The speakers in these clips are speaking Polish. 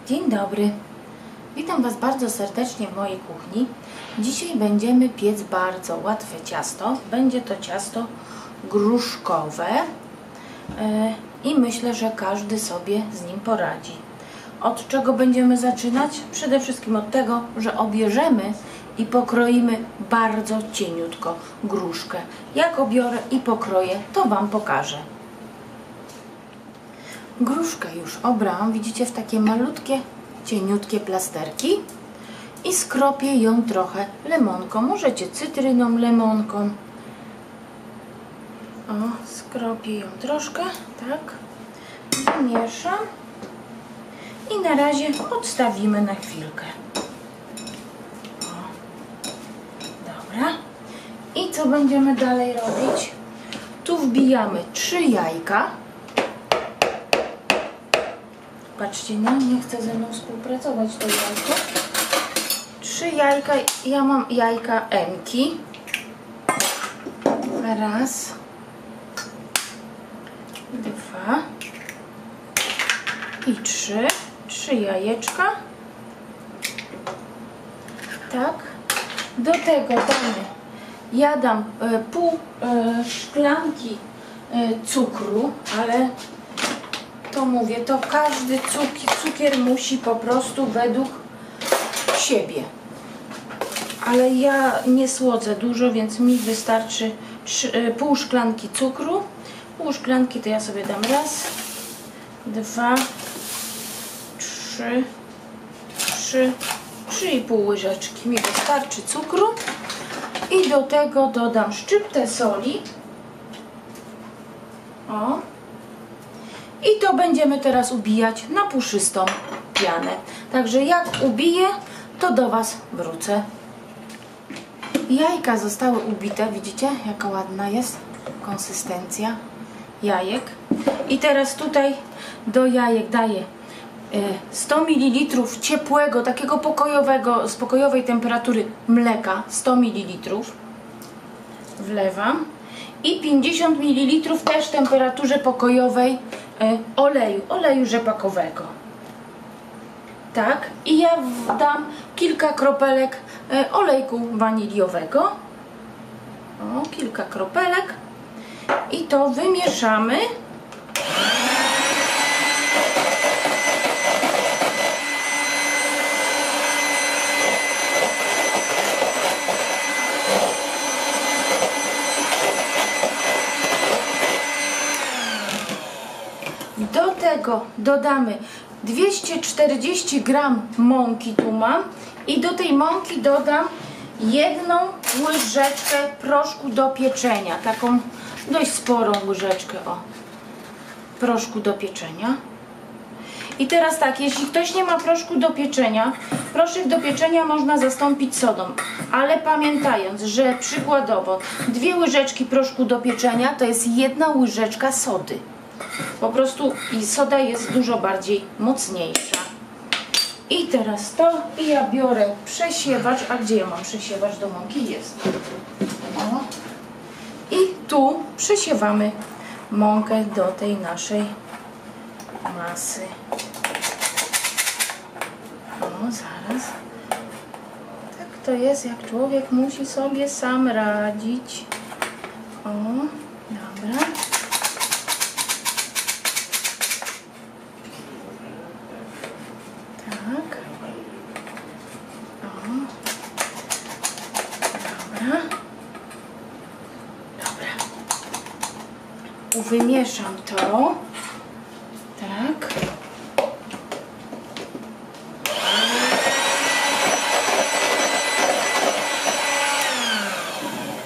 Dzień dobry. Witam Was bardzo serdecznie w mojej kuchni. Dzisiaj będziemy piec bardzo łatwe ciasto. Będzie to ciasto gruszkowe i myślę, że każdy sobie z nim poradzi. Od czego będziemy zaczynać? Przede wszystkim od tego, że obierzemy i pokroimy bardzo cieniutko gruszkę. Jak obiorę i pokroję, to Wam pokażę. Gruszkę już obrałam, widzicie, w takie malutkie, cieniutkie plasterki i skropię ją trochę lemonką. Możecie cytryną, lemonką. O, skropię ją troszkę, tak. Wymieszam i na razie odstawimy na chwilkę. O, dobra. I co będziemy dalej robić? Tu wbijamy 3 jajka. Patrzcie, no nie chce ze mną współpracować to jajko. 3 jajka, ja mam jajka M-ki. Raz, 2 i 3. 3 jajeczka. Tak. Do tego damy, ja dam pół szklanki cukru, ale to mówię, to każdy cukier musi po prostu według siebie. Ale ja nie słodzę dużo, więc mi wystarczy pół szklanki cukru. Pół szklanki to ja sobie dam raz, 2, 3, 3,5 łyżeczki mi wystarczy cukru. I do tego dodam szczyptę soli. O. I to będziemy teraz ubijać na puszystą pianę. Także jak ubiję, to do Was wrócę. Jajka zostały ubite. Widzicie, jaka ładna jest konsystencja jajek. I teraz tutaj do jajek daję 100 ml ciepłego, takiego pokojowego, z pokojowej temperatury mleka. 100 ml wlewam. I 50 ml też w temperaturze pokojowej oleju rzepakowego. Tak, i ja dam kilka kropelek olejku waniliowego. O, kilka kropelek. I to wymieszamy. Do tego dodamy 240 g mąki, tu mam, i do tej mąki dodam 1 łyżeczkę proszku do pieczenia, taką dość sporą łyżeczkę proszku do pieczenia. I teraz tak, jeśli ktoś nie ma proszku do pieczenia, proszek do pieczenia można zastąpić sodą, ale pamiętając, że przykładowo 2 łyżeczki proszku do pieczenia to jest 1 łyżeczka sody. Po prostu i soda jest dużo bardziej mocniejsza. I teraz to, i ja biorę przesiewacz. A gdzie ja mam przesiewacz do mąki? Jest. O. I tu przesiewamy mąkę do tej naszej masy. O, zaraz. Tak to jest, jak człowiek musi sobie sam radzić. O, dobra. Tak. O. Dobra. Dobra. Wymieszam to. Tak.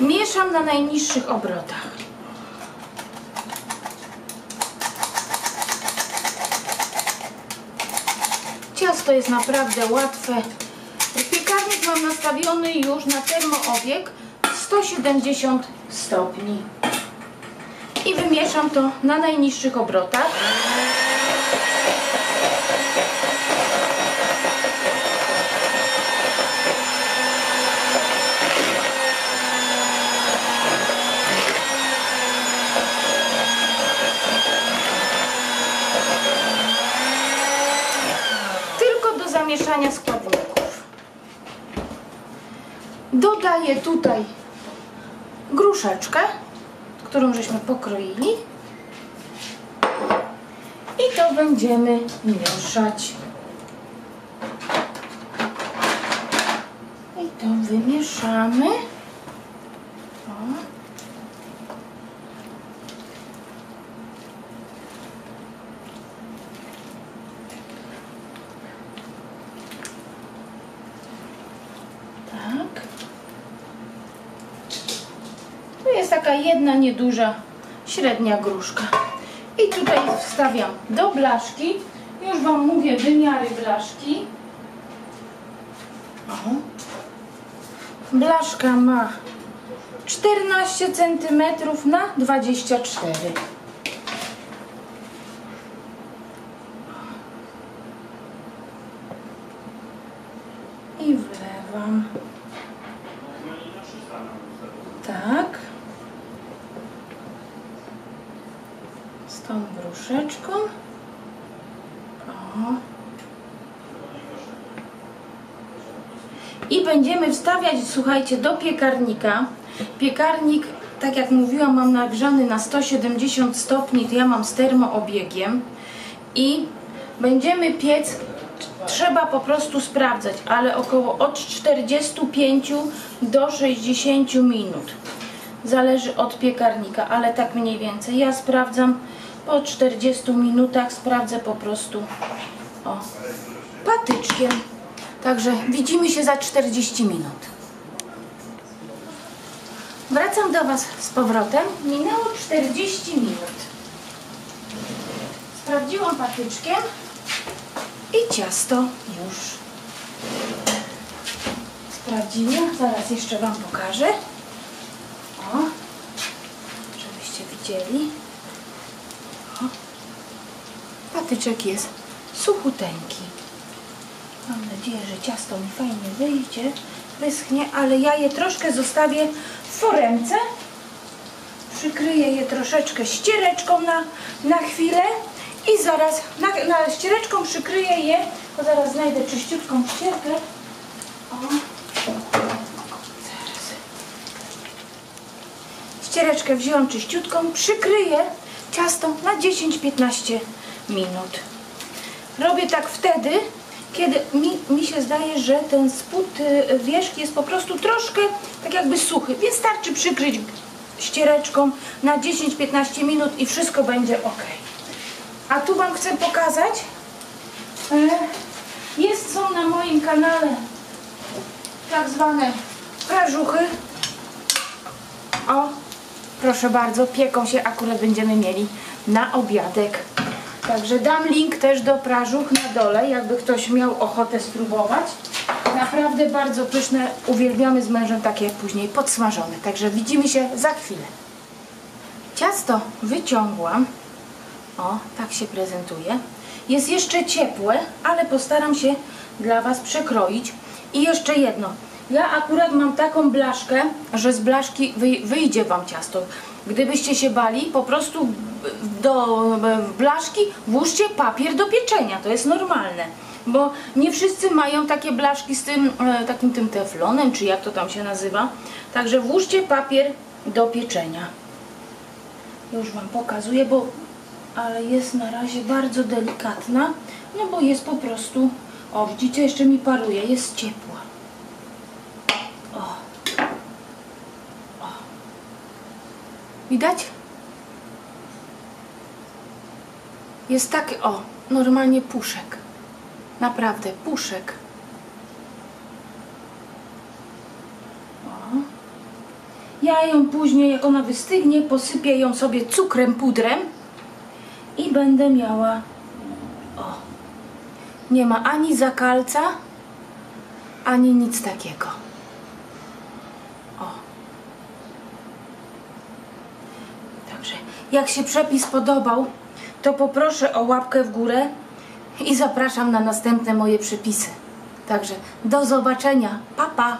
Mieszam na najniższych obrotach. Ciasto jest naprawdę łatwe. Piekarnik mam nastawiony już na termoobieg 170 stopni. I wymieszam to na najniższych obrotach. zamieszania składników. Dodaję tutaj gruszeczkę, którą żeśmy pokroili. I to będziemy mieszać. I to wymieszamy. O. Tak. Tu jest taka jedna nieduża, średnia gruszka. I tutaj wstawiam do blaszki. Już Wam mówię wymiary blaszki. O. Blaszka ma 14 cm na 24. I wlewam. Tak. Z tą gruszeczką. O. I będziemy wstawiać, słuchajcie, do piekarnika. Piekarnik, tak jak mówiłam, mam nagrzany na 170 stopni, to ja mam z termoobiegiem. I będziemy piec, trzeba po prostu sprawdzać, ale około od 45 do 60 minut. Zależy od piekarnika, ale tak mniej więcej. Ja sprawdzam po 40 minutach, sprawdzę po prostu patyczkiem. Także widzimy się za 40 minut. Wracam do Was z powrotem. Minęło 40 minut. Sprawdziłam patyczkiem i ciasto już sprawdziłam. Zaraz jeszcze Wam pokażę. O, żebyście widzieli. O, patyczek jest suchuteńki. Mam nadzieję, że ciasto mi fajnie wyjdzie, wyschnie, ale ja je troszkę zostawię w foremce. Przykryję je troszeczkę ściereczką na chwilę i zaraz ściereczką przykryję je, bo zaraz znajdę czyściutką ścierkę. O. Zaraz. Ściereczkę wzięłam czyściutką, przykryję ciasto na 10-15 minut. Robię tak wtedy, kiedy mi się zdaje, że ten spód wierzch jest po prostu troszkę tak jakby suchy, więc starczy przykryć ściereczką na 10-15 minut i wszystko będzie ok. A tu Wam chcę pokazać, są na moim kanale tak zwane prażuchy. O, proszę bardzo, pieką się, akurat będziemy mieli na obiadek. Także dam link też do prażuch na dole, jakby ktoś miał ochotę spróbować. Naprawdę bardzo pyszne, uwielbiamy z mężem takie później podsmażone. Także widzimy się za chwilę. Ciasto wyciągłam. O, tak się prezentuje. Jest jeszcze ciepłe, ale postaram się dla Was przekroić. I jeszcze jedno. Ja akurat mam taką blaszkę, że z blaszki wyjdzie Wam ciasto. Gdybyście się bali, po prostu do blaszki włóżcie papier do pieczenia. To jest normalne. Bo nie wszyscy mają takie blaszki z tym takim teflonem, czy jak to tam się nazywa. Także włóżcie papier do pieczenia. Już Wam pokazuję, ale jest na razie bardzo delikatna, no bo jest po prostu, o widzicie, jeszcze mi paruje, jest ciepła. O. O. Widać? Jest taki, o, normalnie puszek. Naprawdę, puszek. O. Ja ją później, jak ona wystygnie, posypię ją sobie cukrem, pudrem i będę miała, o, nie ma ani zakalca, ani nic takiego. O. Także, jak się przepis podobał, to poproszę o łapkę w górę i zapraszam na następne moje przepisy. Także do zobaczenia. Pa, pa!